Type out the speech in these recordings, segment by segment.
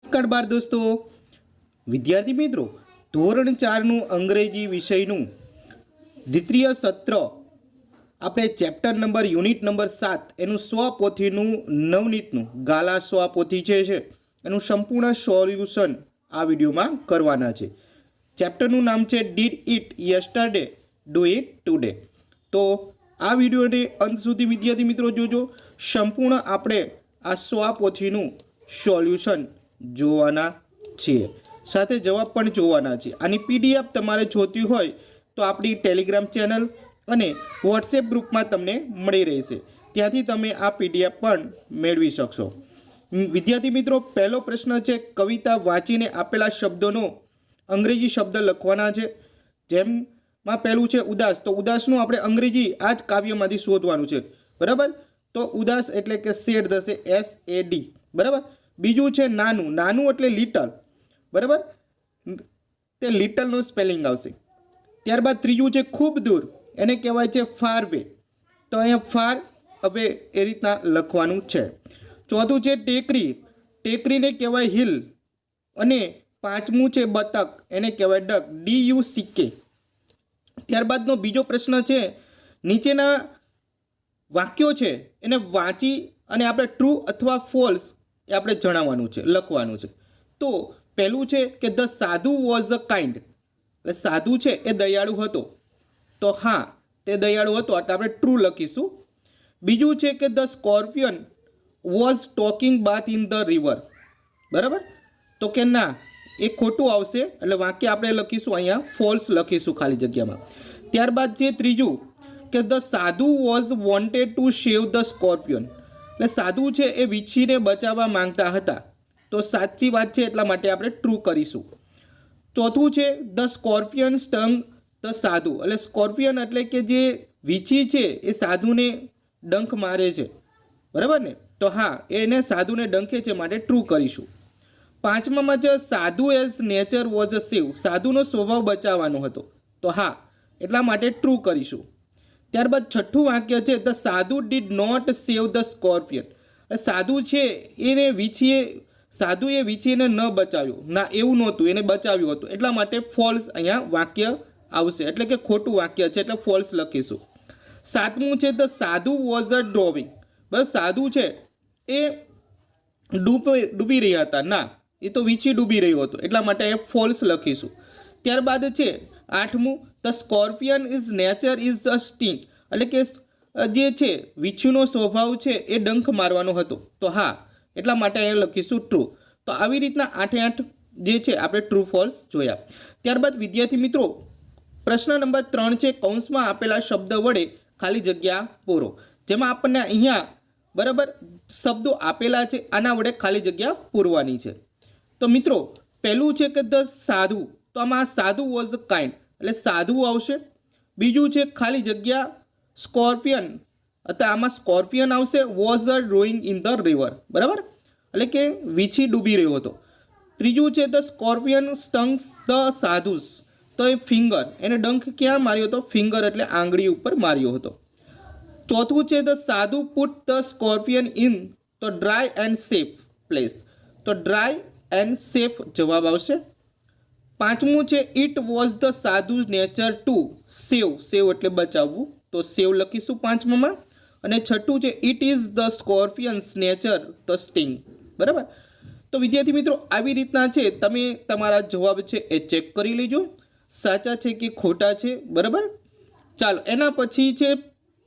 નમસ્કાર બાળ દોસ્તો, વિદ્યાર્થી મિત્રો, ધોરણ 4નું અંગ્રેજી વિષયનું દ્વિતીય સત્ર આપણે ચેપ્ટર નંબર યુનિટ નંબર 7 એનું સ્વપોથીનું નવનીતનું ગાલા સ્વપોથી છે એનું સંપૂર્ણ સોલ્યુશન આ વિડીયોમાં કરવાના છે. ચેપ્ટરનું નામ છે did it yesterday do it today. તો આ વિડીયોને અંત સુધી વિદ્યાર્થી મિત્રો જોજો. સંપૂર્ણ આપણે આ સ્વપોથીનું સોલ્યુશન જોવાના છીએ, સાથે જવાબ પણ જોવાના છે. આની પીડીએફ તમારે જોતી હોય તો આપણી ટેલિગ્રામ ચેનલ અને વોટ્સએપ ગ્રુપમાં તમને મળી રહેશે, ત્યાંથી તમે આ પીડીએફ પણ મેળવી શકશો. વિદ્યાર્થી મિત્રો, પહેલો પ્રશ્ન છે કવિતા વાંચીને આપેલા શબ્દોનો અંગ્રેજી શબ્દ લખવાના છે. જેમમાં પહેલું છે ઉદાસ, તો ઉદાસનું આપણે અંગ્રેજી આ જ કાવ્યમાંથી શોધવાનું છે, બરાબર. તો ઉદાસ એટલે કે સેડ થશે SAD, બરાબર. બીજું છે નાનું, નાનું એટલે લિટલ, બરાબર, તે લિટલનું સ્પેલિંગ આવશે. ત્યારબાદ ત્રીજું છે ખૂબ દૂર, એને કહેવાય છે ફાર વે, તો અહીંયા ફાર અવે એ રીતના લખવાનું છે. ચોથું છે ટેકરી, ટેકરીને કહેવાય હિલ. અને પાંચમું છે બતક, એને કહેવાય ડક, DUCK. ત્યારબાદનો બીજો પ્રશ્ન છે નીચેના વાક્યો છે એને વાંચી અને આપણે ટ્રુ અથવા ફોલ્સ એ આપણે જણાવવાનું છે, લખવાનું છે. તો પહેલું છે કે ધ સાધુ વોઝ અ કાઇન્ડ, એટલે સાધુ છે એ દયાળુ હતો, તો હા તે દયાળુ હતો એટલે આપણે ટ્રુ લખીશું. બીજું છે કે the scorpion was talking bath in the river, બરાબર, તો કે ના એ ખોટું આવશે, એટલે વાક્ય આપણે લખીશું અહીંયા ફોલ્સ લખીશું ખાલી જગ્યામાં. ત્યારબાદ છે ત્રીજું કે ધ સાધુ was wanted to save the scorpion, એટલે સાધુ છે એ વીંછીને બચાવવા માંગતા હતા, તો સાચી વાત છે એટલા માટે આપણે ટ્રુ કરીશું. ચોથું છે ધ સ્કોર્પિયન સ્ટંગ ધ સાધુ, એટલે સ્કોર્પિયન એટલે કે જે વીંછી છે એ સાધુને ડંખ મારે છે, બરાબર ને, તો હા એને સાધુને ડંખે છે માટે ટ્રુ કરીશું. પાંચમામાં છે સાધુ એઝ નેચર વોઝ અ સેવ, સાધુનો સ્વભાવ બચાવવાનો હતો, તો હા એટલા માટે ટ્રુ કરીશું. ત્યારબાદ છઠ્ઠું વાક્ય છે the sadhu did not save the scorpion, સાધુ છે એને સાધુએ વીંછીને ન બચાવ્યો, ના એવું નહોતું, એને બચાવ્યું હતું, એટલા માટે ફોલ્સ અહીંયા વાક્ય આવશે, એટલે કે ખોટું વાક્ય છે એટલે ફોલ્સ લખીશું. સાતમું છે ધ સાધુ વોઝ અ ડ્રોવિંગ, બસ સાધુ છે એ ડૂબી રહ્યા હતા, ના એ તો વીંછી ડૂબી રહ્યો હતો, એટલા માટે એ ફોલ્સ લખીશું. ત્યારબાદ છે આઠમું the scorpion is nature is a sting, એટલે કે જે છે વીંછીનો સ્વભાવ છે એ ડંખ મારવાનો હતો, તો હા એટલા માટે અહીંયા લખીશું ટ્રુ. તો આવી રીતના 8 જે છે આપણે ટ્રુ ફોલ્સ જોયા. ત્યારબાદ વિદ્યાર્થી મિત્રો પ્રશ્ન નંબર 3 છે કૌંસમાં આપેલા શબ્દ વડે ખાલી જગ્યા પૂરો, જેમાં આપણને અહીંયા બરાબર શબ્દો આપેલા છે, આના વડે ખાલી જગ્યા પૂરવાની છે. તો મિત્રો પહેલું છે કે ધ સાધુ, તો આમાં સાધુ વોઝ કાઇન્ડ એટલે સાધુ આવશે. બીજું છે ખાલી જગ્યા સ્કોર્પિયન, અથવા આમાં સ્કોર્પિયન આવશે. Was a drawing in the river, બરાબર, એટલે કે વીંછી ડૂબી રહ્યો હતો. ત્રીજું છે ધ સ્કોર્પિયન સ્ટંગ્સ ધ સાધુસ, તો એ ફિંગર, એને ડંખ ક્યાં માર્યો હતો, ફિંગર એટલે આંગળી ઉપર માર્યો હતો. ચોથું છે the sadhu put the scorpion in to dry and safe place, તો ડ્રાય એન્ડ સેફ જવાબ આવશે. પાંચમું છે it was the sadhu nature to save, save એટલે બચાવવું, તો સેવ લખીશું પાંચમામાં. અને છઠ્ઠું છે it is the scorpion's nature the sting, બરાબર. તો વિદ્યાર્થી મિત્રો આવી રીતના છે તમે તમારા જવાબ છે એ ચેક કરી લેજો, સાચા છે કે ખોટા છે, બરાબર. ચાલો એના પછી છે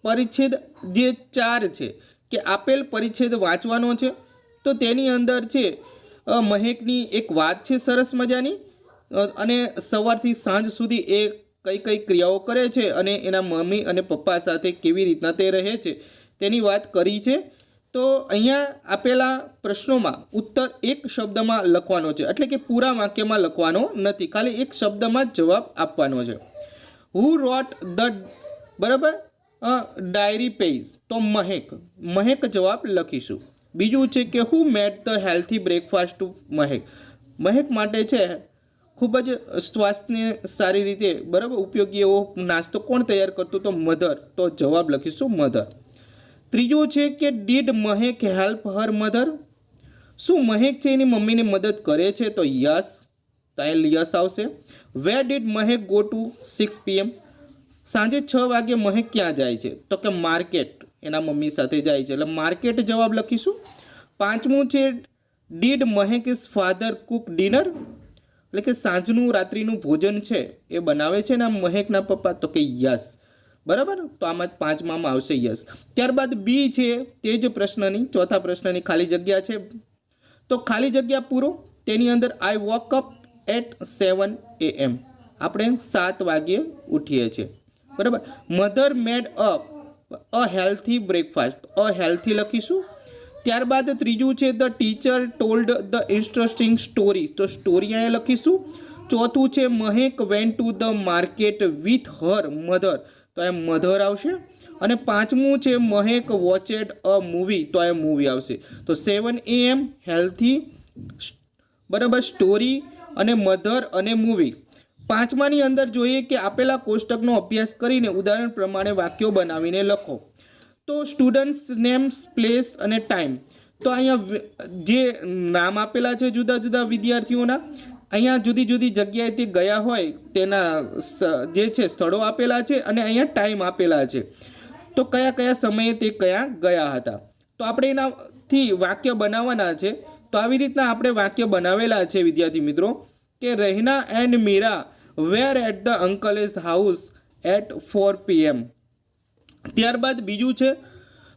પરિચ્છેદ જે 4 છે કે આપેલ પરિચ્છેદ વાંચવાનો છે. તો તેની અંદર છે મહેકની એક વાત છે સરસ મજાની, અને સવારથી સાંજ સુધી એ કઈ ક્રિયાઓ કરે છે અને એના મમ્મી અને પપ્પા સાથે કેવી રીતના તે રહે છે તેની વાત કરી છે. તો અહીંયા આપેલા પ્રશ્નોમાં ઉત્તર એક શબ્દમાં લખવાનો છે, એટલે કે પૂરા વાક્યમાં લખવાનો નથી, ખાલી એક શબ્દમાં જ જવાબ આપવાનો છે. હુ રોટ ધ, બરાબર, ડાયરી પેજ, તો મહેક જવાબ લખીશું. બીજું છે કે who made the healthy breakfast to Mahek માટે છે ખૂબ જ સ્વાસ્થ્યને સારી રીતે બરાબર ઉપયોગી એવો નાસ્તો કોણ તૈયાર કરતું, તો મધર, તો જવાબ લખીશું મધર. ત્રીજું છે કે did Mahek help her mother, શું મહેક છે એની મમ્મીને મદદ કરે છે? તો યસ, તો અહીં યસ આવશે. Where did Mahek go to 6 PM? સાંજે 6 વાગે મહેક ક્યાં જાય છે? તો કે માર્કેટ, એના મમ્મી સાથે જાય છે, એટલે માર્કેટ જવાબ લખીશું. પાંચમું છે did Mahek is father Cook dinner? એટલે કે સાંજનું રાત્રિનું ભોજન છે એ બનાવે છે ને મહેકના પપ્પા? તો કે યસ. બરાબર, તો આમાં પાંચમામાં આવશે યસ. ત્યારબાદ બી છે તે જ પ્રશ્નની, ચોથા પ્રશ્નની ખાલી જગ્યા છે, તો ખાલી જગ્યા પૂરો. તેની અંદર I woke up at 7 AM. આપણે 7 વાગ્યે ઉઠીએ છીએ. બરાબર. Mother made a healthy breakfast, a healthy લખીશું. ત્યારબાદ ત્રીજું છે the teacher told the interesting story, તો સ્ટોરી અહીંયા લખીશું. ચોથું છે Mahek went to the market with her mother, તો એ મધર આવશે. અને પાંચમું છે મહેક વોચેડ અ મૂવી, તો એ મૂવી આવશે. તો 7 AM હેલ્થી, બરાબર, સ્ટોરી અને મધર અને મૂવી. પાંચમાની અંદર જોઈએ કે આપેલા કોષ્ટકનો અભ્યાસ કરીને ઉદાહરણ પ્રમાણે વાક્યો બનાવીને લખો. તો સ્ટુડન્ટ્સ નેમ્સ, પ્લેસ અને ટાઈમ, તો અહીંયા જે નામ આપેલા છે જુદા જુદા વિદ્યાર્થીઓના, અહીંયા જુદી જુદી જગ્યાએ તે ગયા હોય તેના જે છે સ્થળો આપેલા છે અને અહીંયા ટાઈમ આપેલા છે, તો કયા કયા સમયે તે કયા ગયા હતા. તો આપણે એનાથી વાક્ય બનાવવાના છે. તો આવી રીતના આપણે વાક્ય બનાવેલા છે વિદ્યાર્થી મિત્રો, કે Rehana and Meera were at the uncle's house at 4 PM. ત્યારબાદ બીજું છે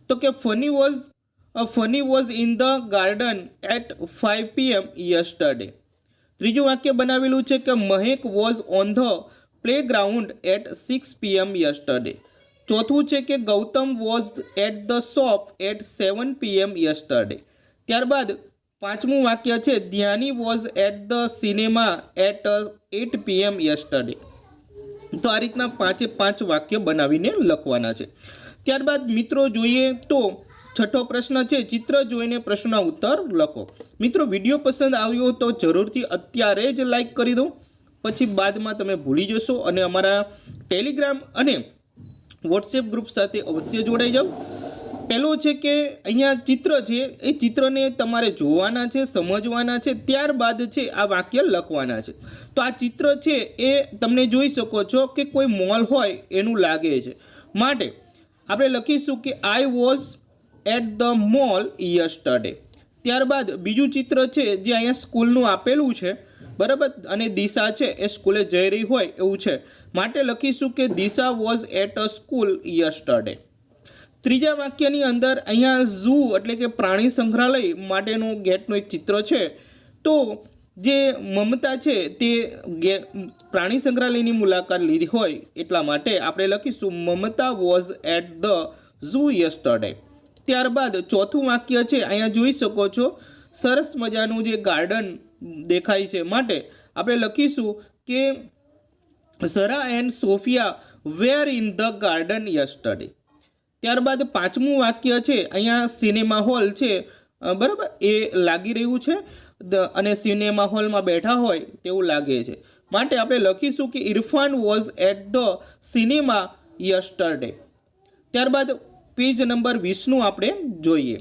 તો કે Fani was in the garden at 5 PM yesterday. ત્રીજું વાક્ય બનાવેલું છે કે Mahek was on the playground at 6 PM yesterday. ચોથું છે કે Gautam was at the shop at 7 PM yesterday. ત્યારબાદ પાંચમું વાક્ય છે Dhyani was at the cinema at 8 PM yesterday. તો આ રીતના 5 વાક્ય બનાવીને લખવાના છે. ત્યારબાદ મિત્રો જોઈએ તો છઠ્ઠો પ્રશ્ન છે ચિત્ર જોઈને પ્રશ્નના ઉત્તર લખો. મિત્રો વિડીયો પસંદ આવ્યો તો જરૂરથી અત્યારે જ લાઈક કરી દો, પછી બાદમાં તમે ભૂલી જશો. અને અમારા ટેલિગ્રામ અને વોટ્સએપ ગ્રુપ સાથે અવશ્ય જોડાઈ જાઓ. પહેલો છે કે અહીંયા ચિત્ર છે, એ ચિત્રને તમારે જોવાના છે, સમજવાના છે, ત્યારબાદ છે આ વાક્ય લખવાના છે. તો આ ચિત્ર છે એ તમને જોઈ શકો છો કે કોઈ મોલ હોય એનું લાગે છે, માટે આપણે લખીશું કે I was at the mall yesterday. ત્યારબાદ બીજું ચિત્ર છે જે અહીંયા સ્કૂલનું આપેલું છે, બરાબર, અને દિશા છે એ સ્કૂલે જઈ રહી હોય એવું છે, માટે લખીશું કે Disha was at a school yesterday. ત્રીજા વાક્યની અંદર અહીંયા ઝૂ એટલે કે પ્રાણી સંગ્રહાલય માટેનું ગેટનું એક ચિત્ર છે. તો જે મમતા છે તે પ્રાણી સંગ્રહાલયની મુલાકાત લીધી હોય એટલા માટે આપણે લખીશું Mamta was at the zoo yesterday. ત્યારબાદ ચોથું વાક્ય છે અહીંયા જોઈ શકો છો સરસ મજાનું જે ગાર્ડન દેખાય છે, માટે આપણે લખીશું કે Zara and Sophia were in the garden yesterday. ત્યારબાદ પાંચમું વાક્ય છે અહીંયા સિનેમા હોલ છે, બરાબર, એ લાગી રહ્યું છે અને સિનેમા હોલમાં બેઠા હોય તેવું લાગે છે, માટે આપણે લખીશું કે Irfan was at the cinema yesterday. ત્યારબાદ પેજ નંબર 20નું આપણે જોઈએ.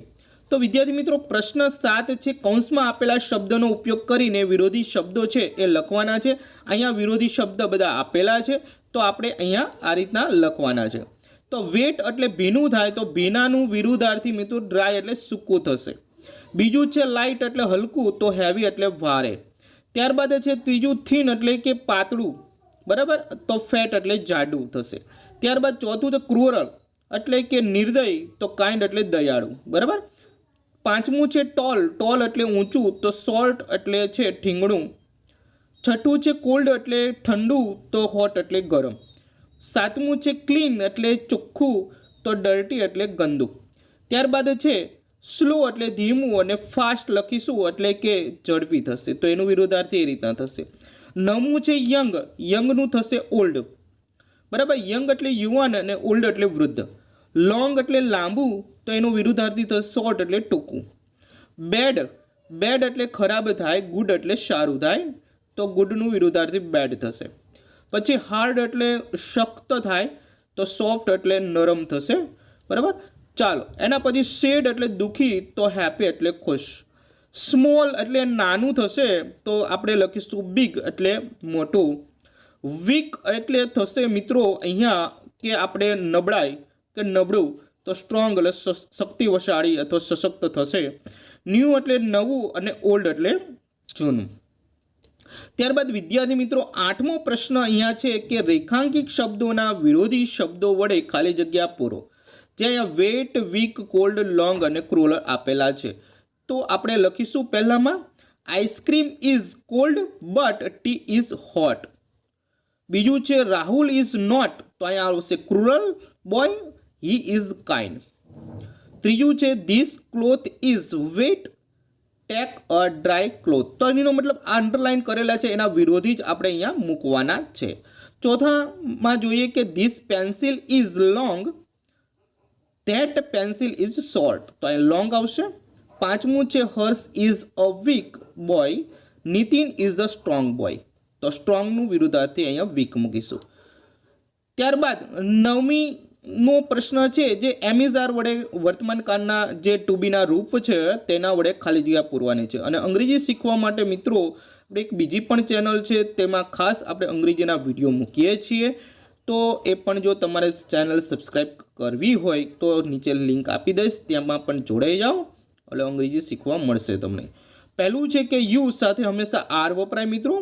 તો વિદ્યાર્થી મિત્રો પ્રશ્ન 7 છે કૌંસમાં આપેલા શબ્દનો ઉપયોગ કરીને વિરોધી શબ્દો છે એ લખવાના છે. અહીંયા વિરોધી શબ્દ બધા આપેલા છે, તો આપણે અહીંયા આ રીતના લખવાના છે. તો વેટ એટલે ભીનું થાય, તો ભીનાનું વિરુદ્ધાર્થી મિત્રો ડ્રાય એટલે સૂકું થશે. બીજું છે લાઇટ એટલે હલકું, તો હેવી એટલે ભારે. ત્યારબાદ છે ત્રીજું થીન એટલે કે પાતળું, બરાબર, તો ફેટ એટલે જાડું થશે. ત્યારબાદ ચોથું તો ક્રૂઅલ એટલે કે નિર્દય, તો કાઇન્ડ એટલે દયાળુ, બરાબર. પાંચમું છે ટોલ એટલે ઊંચું, તો શોર્ટ એટલે છે ઠીંગણું. છઠ્ઠું છે કોલ્ડ એટલે ઠંડુ, તો હોટ એટલે ગરમ. સાતમું છે ક્લીન એટલે ચોખ્ખું, તો ડર્ટી એટલે ગંદુ. ત્યારબાદ છે સ્લો એટલે ધીમું અને ફાસ્ટ લખીશું એટલે કે ઝડપી થશે, તો એનું વિરોધાર્થી એ રીતના થશે. નવમું છે યંગનું થશે ઓલ્ડ, બરાબર, યંગ એટલે યુવાન અને ઓલ્ડ એટલે વૃદ્ધ. લોંગ એટલે લાંબુ, તો એનું વિરુદ્ધાર્થી થશે શોર્ટ એટલે ટૂંકું. બેડ એટલે ખરાબ થાય, ગુડ એટલે સારું થાય, તો ગુડનું વિરુદ્ધાર્થી બેડ થશે. પછી હાર્ડ એટલે સખ્ત થાય, તો સોફ્ટ એટલે નરમ થશે, બરાબર. ચાલો એના પછી સેડ એટલે દુઃખી, તો હેપી એટલે ખુશ. સ્મોલ એટલે નાનું થશે તો આપણે લખીશું બિગ એટલે મોટું. વીક એટલે થશે મિત્રો અહીંયા કે આપણે નબળાઈ કે નબળું, તો સ્ટ્રોંગ એટલે શક્તિશાળી અથવા સશક્ત થશે. ન્યૂ એટલે નવું અને ઓલ્ડ એટલે જૂનું. ત્યારબાદ વિદ્યાર્થી મિત્રો 8મો પ્રશ્ન અહીંયા છે કે રેખાંકિત શબ્દોના વિરોધી શબ્દો વડે ખાલી જગ્યા પૂરો. જે અહીંયા વેટ, વીક, કોલ્ડ, લોંગ અને ક્રૂઅલ આપેલા છે. તો આપણે લખીશું પહેલામાં ice cream is cold but tea is hot. બીજું છે રાહુલ ઇઝ નોટ, તો અહીંયા આવશે cruel boy, he is kind. ત્રીજું છે this cloth is wet, take a dry cloth. તો એનો મતલબ અંડરલાઇન કરેલા છે એના વિરોધી જ આપણે અહીંયા મૂકવાના છે. ચોથામાં જોઈએ કે this pencil is long, that pencil is short, તો અહીં લોંગ આવશે. પાંચમું છે Harsh is a weak boy, Nitin is a strong boy, તો સ્ટ્રોંગનું વિરુદ્ધાર્થી અહીંયા વીક મૂકીશું. ત્યારબાદ 9મીનો પ્રશ્ન છે જે એમિઝાર વડે વર્તમાન કાળના જે ટુ બીના રૂપ છે તેના વડે ખાલી જગ્યા પૂરવાની છે. અને અંગ્રેજી શીખવા માટે મિત્રો આપણે એક બીજી પણ ચેનલ છે, તેમાં ખાસ આપણે અંગ્રેજીના વિડીયો મૂકીએ છીએ. તો એ પણ જો તમારે ચેનલ સબસ્ક્રાઈબ કરવી હોય તો નીચે લિંક આપી દઈશ, તેમાં પણ જોડાઈ જાઓ એટલે અંગ્રેજી શીખવા મળશે તમને. પહેલું છે કે યુ સાથે હંમેશા આર વપરાય મિત્રો,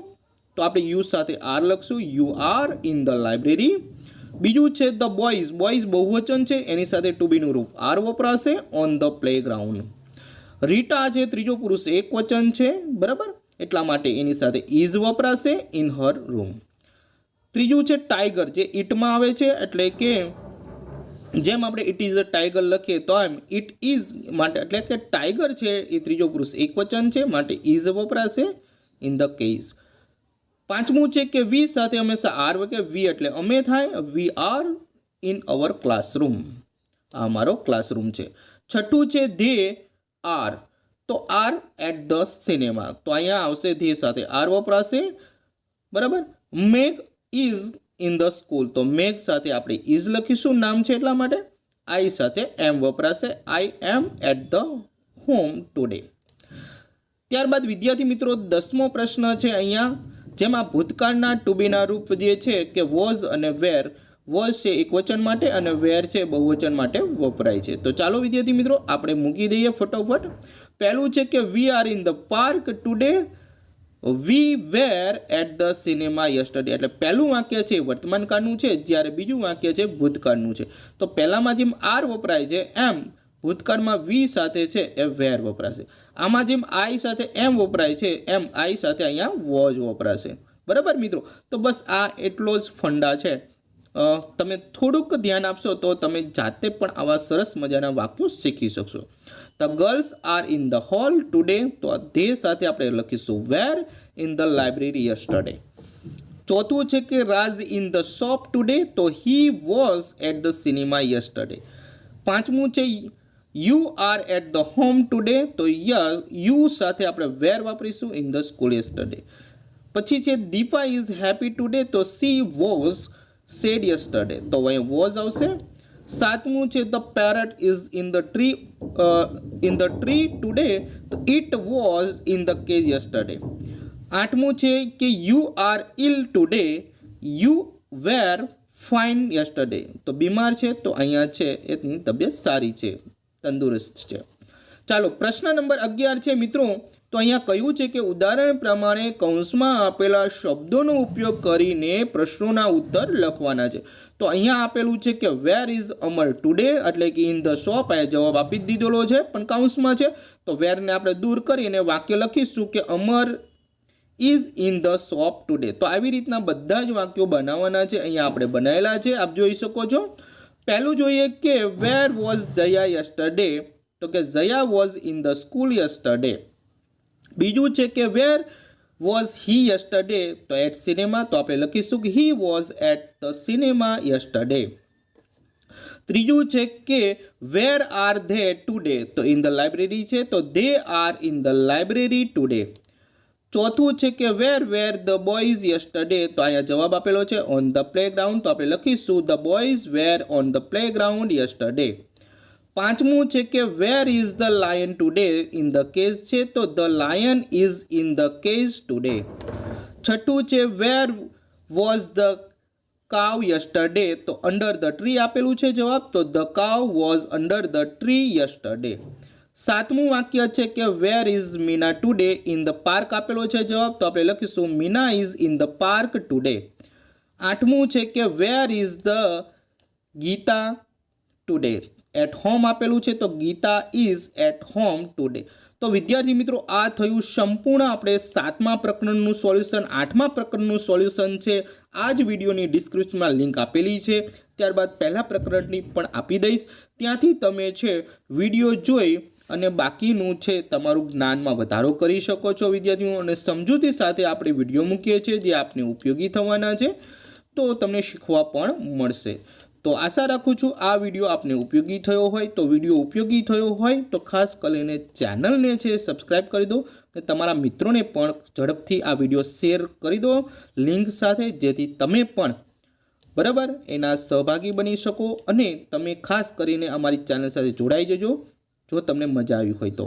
તો આપણે યુ સાથે આર લખશું, you are in the library. બીજું છે ધ બોયઝ, બોયઝ બહુવચન છે એની સાથે ટુ બીનું રૂપ આર વપરાશે, ઓન ધ પ્લેગ્રાઉન્ડ. રીટા છે ત્રીજો પુરુષ એક વચન છે બરાબર, એટલા માટે એની સાથે ઇઝ વપરાશે, ઇન હર રૂમ. ત્રીજું છે ટાઈગર, જે ઇટમાં આવે છે એટલે કે જેમ આપણે ઇટ ઇઝ અ ટાઈગર લખીએ તો એમ ઇટ ઇઝ માટે એટલે કે ટાઈગર છે એ ત્રીજો પુરુષ એક વચન છે માટે ઇઝ વપરાશે, ઇન ધ કેસ. પાંચમું છે કે વી સાથે હંમેશા આર વકે, વી એટલે અમે થાય, વી આર ઇન અવર ક્લાસરૂમ, આ અમારો ક્લાસરૂમ છે. છઠ્ઠું છે ધે આર, તો આર એટ ધ સિનેમા, તો અહીંયા આવશે ધે સાથે આર વપરાશે બરાબર. મેઘ ઇઝ ઇન ધ સ્કૂલ, તો મેઘ સાથે આપણે ઇઝ લખીશું, નામ છે એટલા માટે. આઈ સાથે એમ વપરાશે, આઈ એમ એટ ધ હોમ ટુડે. ત્યારબાદ વિદ્યાર્થી મિત્રો 10મો પ્રશ્ન છે અહીંયા, જેમાં ભૂતકાળના ટુ બીના રૂપ જે છે કે વોઝ અને વેર. વોઝ છે એક વચન માટે અને વેર છે બહુવચન માટે વપરાય છે. તો ચાલો વિદ્યાર્થી મિત્રો આપણે મૂકી દઈએ ફટોફટ. પહેલું છે કે we are in the park today, we were at the cinema yesterday. એટલે પહેલું વાક્ય છે વર્તમાન કાળનું છે, જ્યારે બીજું વાક્ય છે ભૂતકાળનું છે. તો પહેલામાં જેમ આર વપરાય છે એમ ભૂતકાળમાં વી સાથે છે એ વેર વપરાશે. આમાં જેમ આઈ સાથે એમ વપરાય છે એમ આઈ સાથે અહીંયા વોઝ વપરાશે બરાબર મિત્રો. તો બસ આ એટલો જ ફંડા છે. તમે થોડુંક ધ્યાન આપશો તો તમે જાતે પણ આવા સરસ મજાના વાક્યો શીખી શકશો. The girls are in the hall today, તો ધે સાથે આપણે લખીશું were in the library yesterday. ચોથું છે કે Raj in the shop today, તો he was at the cinema yesterday. પાંચમું છે you are at the home today, તો યુ સાથે આપણે વેર વાપરીશું, ઇન ધ સ્કૂલ યસ્ટરડે. પછી છે દીપા ઇઝ હેપી ટુડે, તો સી વોઝ સેડ યસ્ટરડે, તો અહીં વોઝ આવશે. સાતમું છે the parrot is in the tree today, તો it was in the cage yesterday. આઠમું છે કે you are ill today, you were fine yesterday, તો બીમાર છે તો અહીંયા છે એની તબિયત સારી છે, તંદુરસ્ત છે. ચાલો પ્રશ્ન નંબર 11 છે મિત્રો. તો અહીંયા કહ્યું છે કે ઉદાહરણ પ્રમાણે કૌંસમાં આપેલા શબ્દોનો ઉપયોગ કરીને પ્રશ્નોના ઉત્તર લખવાના છે. તો અહીંયા આપેલું છે કે વેર ઇઝ અમર ટુડે, એટલે કે ઇન ધ શોપ, અહીંયા જવાબ આપી જ દીધેલો છે પણ કૌંસમાં છે, તો વેરને આપણે દૂર કરીને વાક્ય લખીશું કે Amar is in the shop today. તો આવી રીતના બધા જ વાક્યો બનાવવાના છે, અહીંયા આપણે બનાવેલા છે, આપ જોઈ શકો છો. પહેલું જોઈએ કે વેર વોઝ જયા યસ્ટરડે, તો કે Jaya was in the school yesterday. બીજું છે કે વેર વોઝ હી યસ્ટરડે, તો એટ સિનેમા, તો આપણે લખીશું કે he was at the cinema yesterday. ત્રીજું છે કે વેર આર ધે ટુડે, તો ઇન ધ લાઇબ્રેરી છે, તો they are in the library today. ચોથું છે કે વેર ધ બોયઝ યસ્ટરડે, તો અહીંયા જવાબ આપેલો છે ઓન ધ પ્લેગ્રાઉન્ડ, તો આપણે લખીશું the boys were on the playground yesterday. પાંચમું છે કે where is the lion today in the cage છે તો the lion is in the cage today. છઠ્ઠું છે where was the cow yesterday તો અંડર ધ ટ્રી આપેલું છે જવાબ તો the cow was under the tree yesterday. સાતમું વાક્ય છે કે where is Meena today in the park આપેલો છે જવાબ તો આપણે લખીશું Meena is in the park today. આઠમું છે કે where is the Geeta today at home આપેલું છે તો Geeta is at home today. તો વિદ્યાર્થી મિત્રો આ થયું સંપૂર્ણ આપણે 7મા પ્રકરણનું સોલ્યુશન. 8મા પ્રકરણનું સોલ્યુશન છે આ જ વિડીયોની ડિસ્ક્રિપ્શનમાં લિંક આપેલી છે, ત્યારબાદ પહેલા પ્રકરણની પણ આપી દઈશ. ત્યાંથી તમે છે વિડીયો જોઈ અને બાકીનું છે તમારું જ્ઞાનમાં વધારો કરી શકો છો વિદ્યાર્થીઓ. અને સમજૂતી સાથે આપણે વિડીયો મૂકીએ છીએ જે આપને ઉપયોગી થવાના છે, તો તમને શીખવા પણ મળશે. તો આશા રાખું છું આ વિડીયો આપને ઉપયોગી થયો હોય. તો વિડીયો ઉપયોગી થયો હોય તો ખાસ કરીને ચેનલને છે સબસ્ક્રાઈબ કરી દો અને તમારા મિત્રોને પણ ઝડપથી આ વિડીયો શેર કરી દો લિંક સાથે, જેથી તમે પણ બરાબર એના સહભાગી બની શકો અને તમે ખાસ કરીને અમારી ચેનલ સાથે જોડાઈ જજો જો તમને મજા આવી હોય તો.